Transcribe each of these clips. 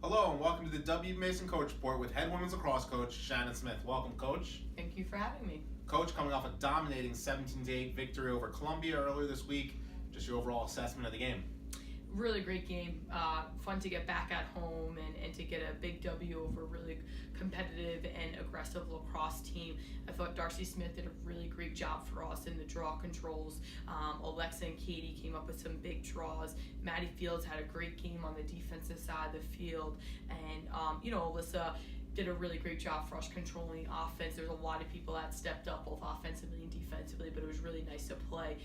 Hello and welcome to the W. Mason Coach Report with head women's lacrosse coach Shannon Smith. Welcome, Coach. Thank you for having me. Coach, coming off a dominating 17-8 victory over Columbia earlier this week, just your overall assessment of the game. Really great game. Fun to get back at home and to get a big W over a really competitive and aggressive lacrosse team. I thought Darcy Smith did a really great job for us in the draw controls. Alexa and Katie came up with some big draws. Maddie Fields had a great game on the defensive side of the field. And, Alyssa did a really great job for us controlling the offense. There's a lot of people that stepped up both offensively and defensively, but it was really nice to play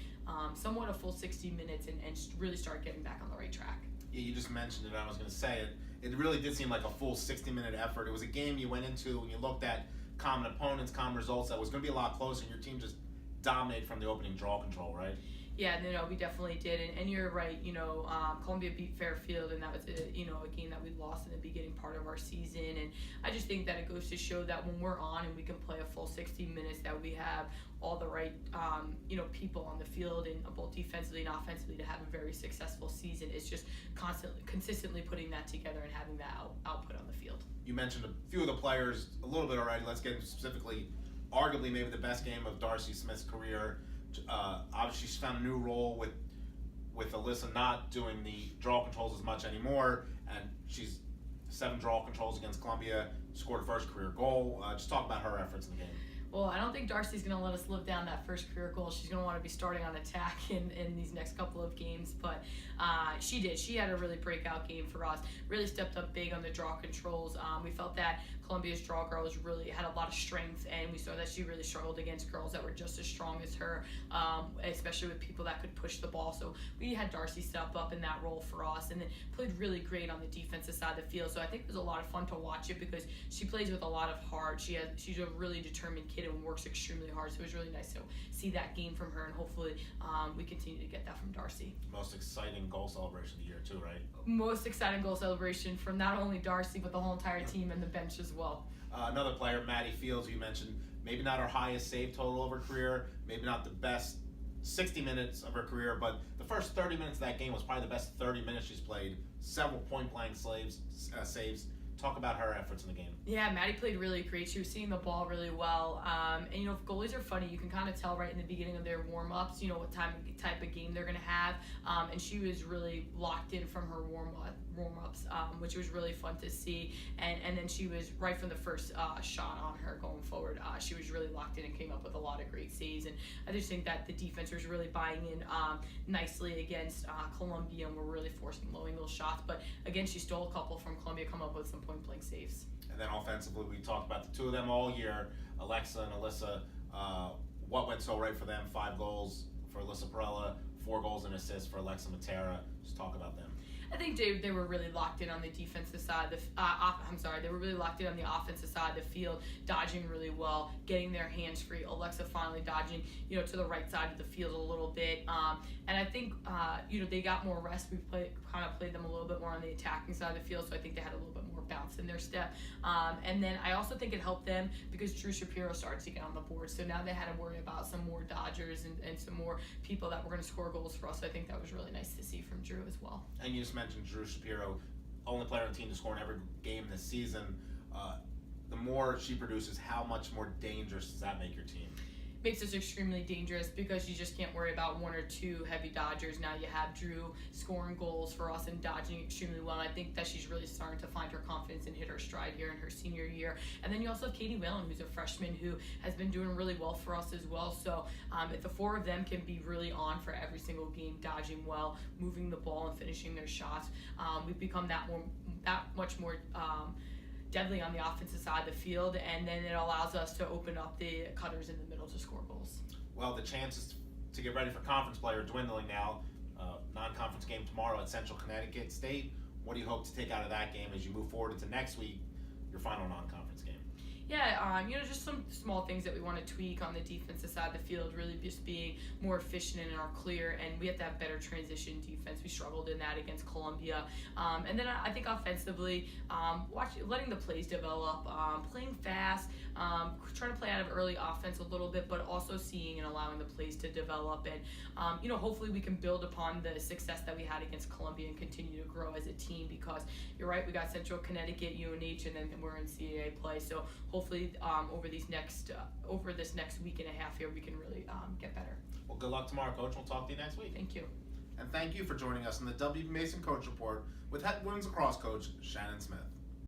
somewhat a full 60 minutes and really start getting back on the right track. Yeah, you just mentioned it. I was going to say it. It really did seem like a full 60-minute effort. It was a game you went into and you looked at common opponents, common results, that was going to be a lot closer, and your team just dominated from the opening draw control, right? Yeah, no, we definitely did, and you're right. Columbia beat Fairfield, and that was a game that we lost in the beginning part of our season. And I just think that it goes to show that when we're on and we can play a full 60 minutes, that we have all the right people on the field, and both defensively and offensively, to have a very successful season. It's just consistently putting that together and having that output on the field. You mentioned a few of the players a little bit already. Let's get into specifically, arguably maybe the best game of Darcy Smith's career. Obviously, she's found a new role with Alyssa not doing the draw controls as much anymore, and she's 7 draw controls against Columbia, scored her first career goal. Just talk about her efforts in the game. Well, I don't think Darcy's going to let us live down that first career goal. She's going to want to be starting on attack in these next couple of games, but she did. She had a really breakout game for us, really stepped up big on the draw controls. We felt that Columbia's draw girls really had a lot of strength, and we saw that she really struggled against girls that were just as strong as her, especially with people that could push the ball. So we had Darcy step up in that role for us, and then played really great on the defensive side of the field. So I think it was a lot of fun to watch it because she plays with a lot of heart. She's a really determined kid and works extremely hard, so it was really nice to see that game from her, and hopefully we continue to get that from Darcy. Most exciting goal celebration of the year too, right? Most exciting goal celebration from not only Darcy but the whole entire team and the bench as well. Another player, Maddie Fields, you mentioned, maybe not her highest save total of her career, maybe not the best 60 minutes of her career, but the first 30 minutes of that game was probably the best 30 minutes she's played. Several point-blank saves. Talk about her efforts in the game. Yeah, Maddie played really great. She was seeing the ball really well. Goalies are funny. You can kind of tell right in the beginning of their warm-ups, what type of game they're going to have. And she was really locked in from her warm-ups, which was really fun to see. And then she was, right from the first shot on her going forward, she was really locked in and came up with a lot of great saves. And I just think that the defense was really buying in nicely against Columbia, and were really forcing low-angle shots. But again, she stole a couple from Columbia, come up with some point-blank saves. And then offensively, we talked about the two of them all year, Alexa and Alyssa. What went so right for them? 5 goals for Alyssa Perella, 4 goals and assists for Alexa Matera. Just talk about them. I think they were really locked in on the defensive side. They were really locked in on the offensive side of the field, dodging really well, getting their hands free. Alexa finally dodging, to the right side of the field a little bit. And I think, they got more rest. We played them a little bit more on the attacking side of the field, so I think they had a little bit more bounce in their step. And then I also think it helped them because Drew Shapiro started to get on the board. So now they had to worry about some more dodgers and some more people that were going to score goals for us. So I think that was really nice to see from Drew as well. And you just mentioned Drew Shapiro, only player on the team to score in every game this season. The more she produces, how much more dangerous does that make your team? Makes us extremely dangerous because you just can't worry about 1 or 2 heavy dodgers. Now you have Drew scoring goals for us and dodging extremely well. And I think that she's really starting to find her confidence and hit her stride here in her senior year. And then you also have Katie Whalen, who's a freshman who has been doing really well for us as well. So if the 4 of them can be really on for every single game, dodging well, moving the ball and finishing their shots, we've become that much more deadly on the offensive side of the field, and then it allows us to open up the cutters in the middle to score goals. Well, the chances to get ready for conference play are dwindling now. Non-conference game tomorrow at Central Connecticut State. What do you hope to take out of that game as you move forward into next week, your final non-conference game? Yeah, just some small things that we want to tweak on the defensive side of the field, really just being more efficient and clear, and we have to have better transition defense. We struggled in that against Columbia. And then I think offensively, letting the plays develop, playing fast, trying to play out of early offense a little bit, but also seeing and allowing the plays to develop. And, hopefully we can build upon the success that we had against Columbia and continue to grow as a team, because you're right, we got Central Connecticut, UNH, and then we're in CAA play. So hopefully over this next week and a half here, we can really get better. Well, good luck tomorrow, Coach. We'll talk to you next week. Thank you. And thank you for joining us on the W. Mason Coach Report with head women's lacrosse coach Shannon Smith.